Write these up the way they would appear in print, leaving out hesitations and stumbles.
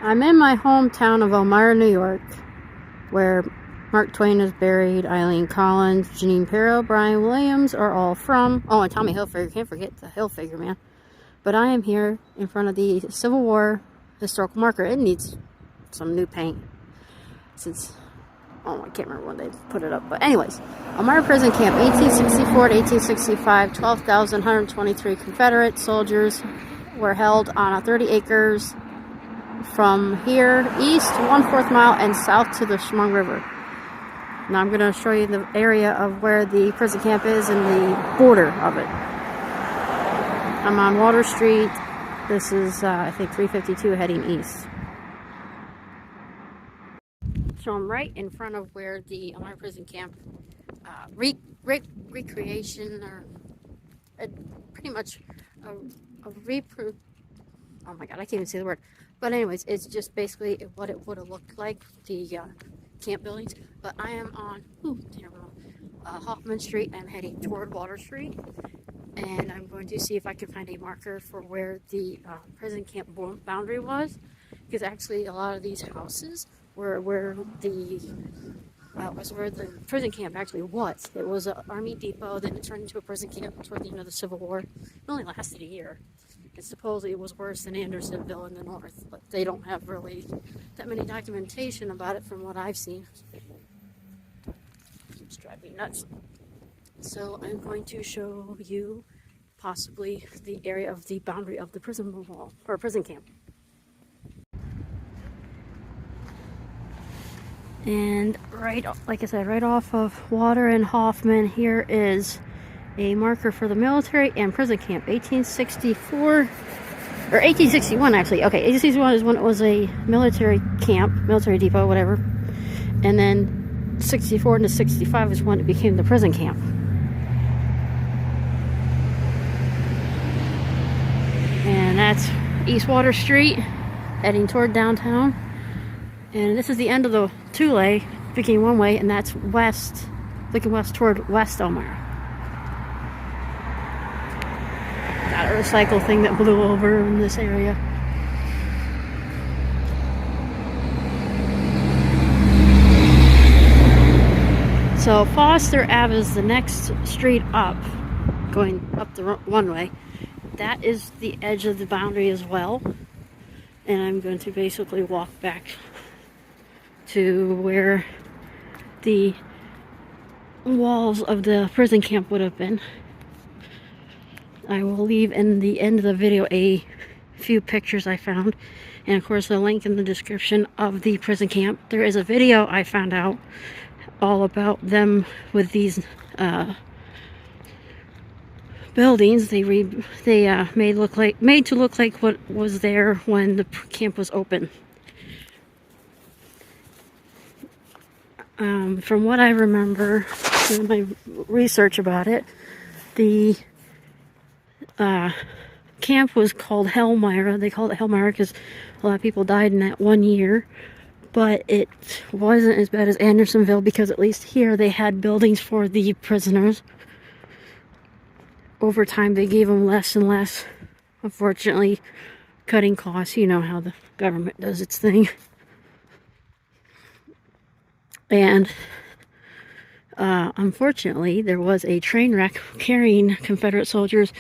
I'm in my hometown of Elmira, New York, where Mark Twain is buried, Eileen Collins, Janine Pirro, Brian Williams are all from. Oh, and Tommy Hilfiger. Can't forget the Hilfiger man. But I am here in front of the Civil War historical marker. It needs some new paint. Since, I can't remember when they put it up. But anyways, Elmira Prison Camp, 1864 to 1865, 12,123 Confederate soldiers were held on 30 acres from here east 1/4 mile and south to the Chemung River. Now I'm going to show you the area of where the prison camp is and the border of it. I'm on Water Street. This is, I think, 352 heading east. So I'm right in front of where the Elmira Prison Camp recreation, or pretty much oh my god, I can't even say the word. But anyways, it's just basically what it would have looked like, the camp buildings. But I am on Hoffman Street. I'm heading toward Water Street. And I'm going to see if I can find a marker for where the prison camp boundary was. Because actually a lot of these houses were where the prison camp actually was. It was an army depot, then it turned into a prison camp toward the end of the Civil War. It only lasted a year. And supposedly it was worse than Andersonville in the north, but they don't have really that many documentation about it from what I've seen. It's driving me nuts. So I'm going to show you possibly the area of the boundary of the prison wall, or prison camp. And like I said, right off of Water and Hoffman, here is a marker for the military and prison camp. 1864, or 1861 actually. Okay, 1861 is when it was a military camp, military depot, whatever. And then 64 to 65 is when it became the prison camp. And that's East Water Street, heading toward downtown. And this is the end of the two-lay, speaking one way, and that's west, looking west toward West Elmira. Got a recycle thing that blew over in this area. So Foster Ave is the next street up, going up the one way. That is the edge of the boundary as well. And I'm going to basically walk back to where the walls of the prison camp would have been. I will leave in the end of the video a few pictures I found, and of course a link in the description of the prison camp. There is a video I found out all about them with these buildings. They made to look like what was there when the camp was open. From what I remember in my research about it, the camp was called Elmira. They called it Elmira because a lot of people died in that one year. But it wasn't as bad as Andersonville, because at least here they had buildings for the prisoners. Over time they gave them less and less. Unfortunately, cutting costs. You know how the government does its thing. And unfortunately, there was a train wreck carrying Confederate soldiers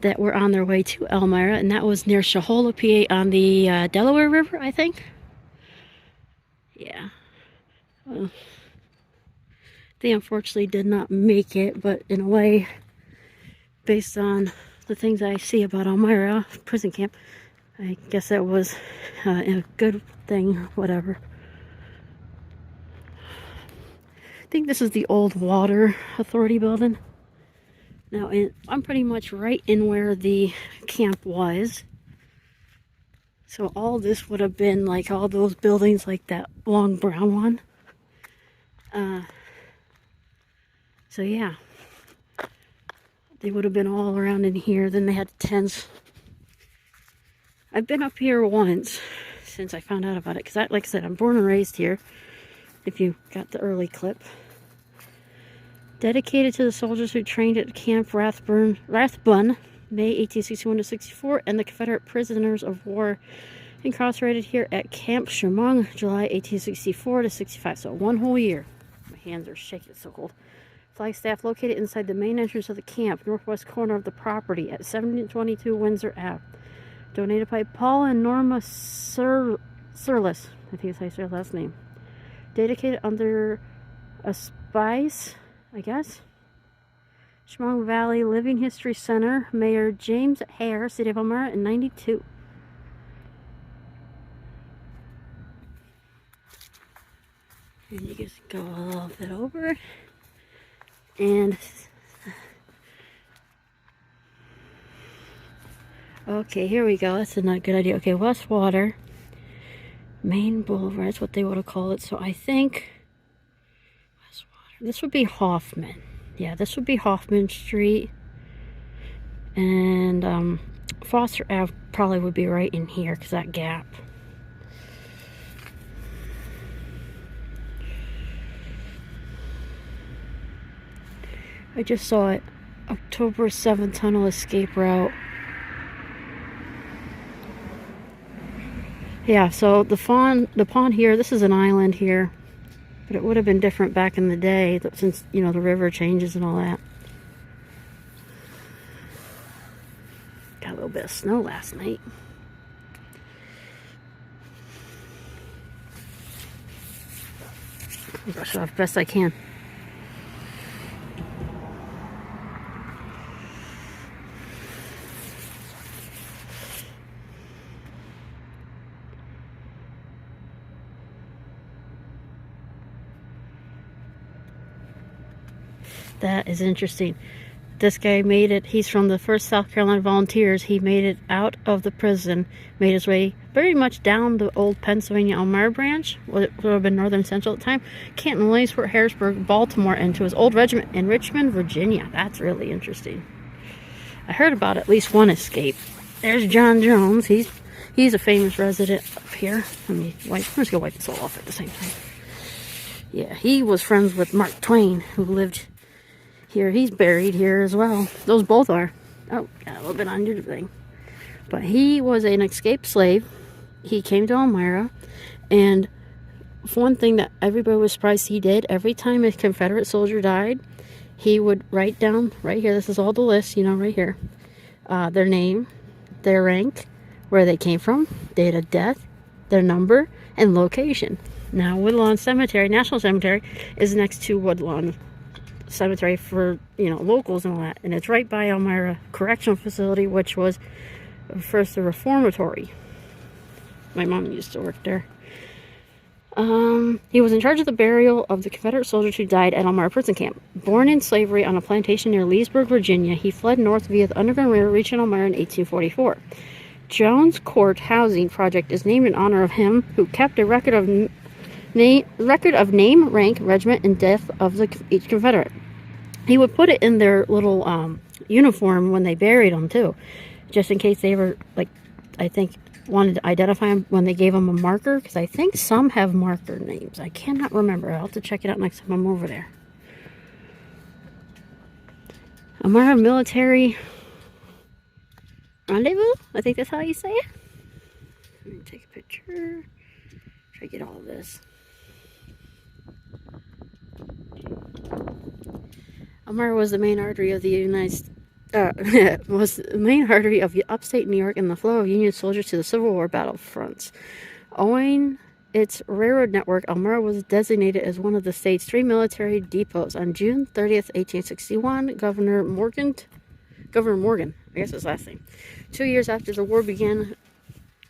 that were on their way to Elmira, and that was near Shahola, PA, on the Delaware River, I think. Yeah. Well, they unfortunately did not make it, but in a way, based on the things I see about Elmira prison camp, I guess that was a good thing, whatever. I think this is the old Water Authority building. Now, I'm pretty much right in where the camp was. So all this would have been like all those buildings, like that long brown one. So yeah, they would have been all around in here. Then they had tents. I've been up here once since I found out about it, because like I said, I'm born and raised here, if you got the early clip. Dedicated to the soldiers who trained at Camp Rathbun, May 1861 to 64, and the Confederate prisoners of war Incarcerated here at Camp Chemung, July 1864 to 65. So 1 whole year. My hands are shaking, it's so cold. Flagstaff located inside the main entrance of the camp, northwest corner of the property at 1722 Windsor Ave. Donated by Paul and Norma Surlis. I think that's how you say her last name. Dedicated under auspice, I guess. Chemung Valley Living History Center, Mayor James Hare, City of Elmira in 92. And you just go a little bit over. And okay, here we go. That's a not good idea. Okay, Westwater Main Boulevard. That's what they would have called it. So I think Westwater. This would be Hoffman. Yeah, this would be Hoffman Street. And Foster Ave probably would be right in here because that gap. I just saw it. October 7th tunnel escape route. Yeah, so the pond here, this is an island here. But it would have been different back in the day since, you know, the river changes and all that. Got a little bit of snow last night. I'll brush it off best I can. That is interesting. This guy made it. He's from the 1st South Carolina Volunteers. He made it out of the prison, made his way very much down the old Pennsylvania Elmira branch, what would have been Northern Central at the time, Canton, Williamsport, Harrisburg, Baltimore, and to his old regiment in Richmond, Virginia. That's really interesting. I heard about at least one escape. There's John Jones. He's a famous resident up here. Let me wipe. I'm just gonna wipe this all off at the same time. Yeah, he was friends with Mark Twain, who lived here. He's buried here as well. Those both are. Oh, got a little bit on your thing. But he was an escaped slave. He came to Elmira, and one thing that everybody was surprised he did, every time a Confederate soldier died, he would write down right here, this is all the list, you know, right here, their name, their rank, where they came from, date of death, their number, and location. Now, Woodlawn Cemetery, National Cemetery, is next to Woodlawn Cemetery for, you know, locals and all that, and it's right by Elmira Correctional Facility, which was first a reformatory. My mom used to work there. He was in charge of the burial of the Confederate soldiers who died at Elmira Prison Camp. Born in slavery on a plantation near Leesburg, Virginia, he fled north via the Underground Railroad, reaching Elmira in 1844. Jones Court Housing Project is named in honor of him, who kept a record of name, rank, regiment, and death of each Confederate. He would put it in their little uniform when they buried them too, just in case they ever, like, I think, wanted to identify them when they gave them a marker, because I think some have marker names. I cannot remember. I'll have to check it out next time I'm over there. Elmira Military Rendezvous? I think that's how you say it. Let me take a picture. Try to get all of this. Elmira was the main artery of the was the main artery of upstate New York and the flow of Union soldiers to the Civil War battlefronts. Owing its railroad network, Elmira was designated as one of the state's 3 military depots. On June 30th, 1861, Governor Morgan, I guess his last name, 2 years after the war began,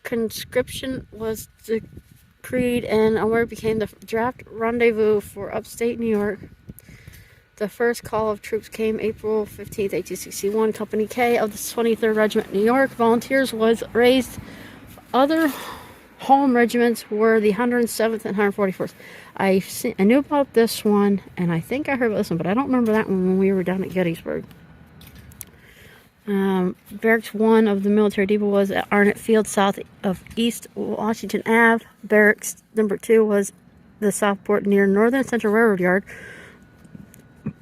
conscription was decreed and Elmira became the draft rendezvous for upstate New York. The first call of troops came April 15th, 1861. Company K of the 23rd Regiment New York Volunteers was raised. Other home regiments were the 107th and 141st. I knew about this one, and I think I heard about this one, but I don't remember that one when we were down at Gettysburg. Barracks 1 of the military depot was at Arnett Field, south of East Washington Ave. Barracks number 2 was the Southport near Northern Central Railroad Yard.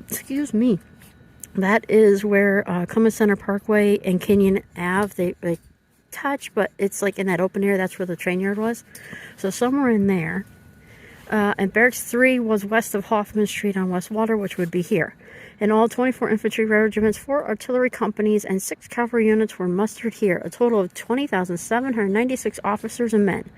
Excuse me. That is where Cummins Center Parkway and Kenyon Ave, they touch, but it's like in that open area. That's where the train yard was. So somewhere in there. And Barracks 3 was west of Hoffman Street on West Water, which would be here. In all, 24 infantry regiments, 4 artillery companies, and 6 cavalry units were mustered here. A total of 20,796 officers and men.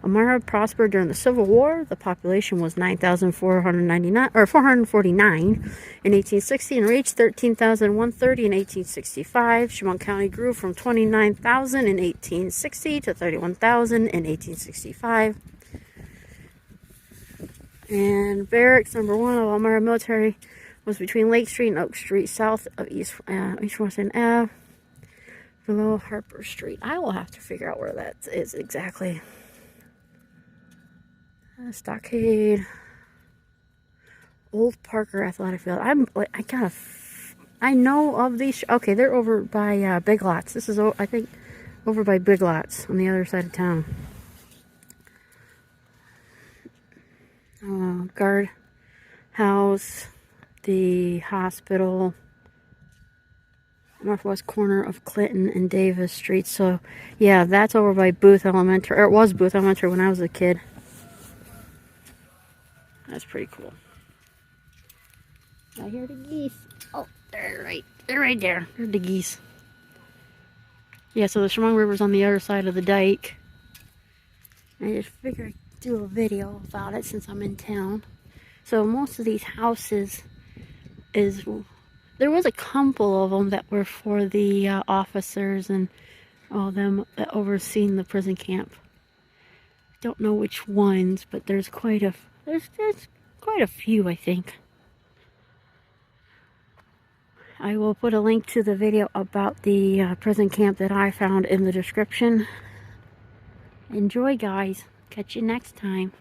Elmira prospered during the Civil War. The population was 9,449 in 1860 and reached 13,130 in 1865. Chemung County grew from 29,000 in 1860 to 31,000 in 1865. And barracks number 1 of Elmira Military was between Lake Street and Oak Street, south of East Washington Ave, below Harper Street. I will have to figure out where that is exactly. Stockade, Old Parker Athletic Field. I know of these. Okay, they're over by Big Lots. This is, I think, over by Big Lots on the other side of town. Guard house, the hospital, northwest corner of Clinton and Davis Street. So yeah, that's over by Booth Elementary, or it was Booth Elementary when I was a kid. That's pretty cool. I hear the geese. Oh, they're right there. They're the geese. Yeah, so the Chemung River's on the other side of the dike. I just figured I'd do a video about it since I'm in town. So most of these houses there was a couple of them that were for the officers and all them that overseen the prison camp. Don't know which ones, but there's quite a few, I think. I will put a link to the video about the prison camp that I found in the description. Enjoy, guys. Catch you next time.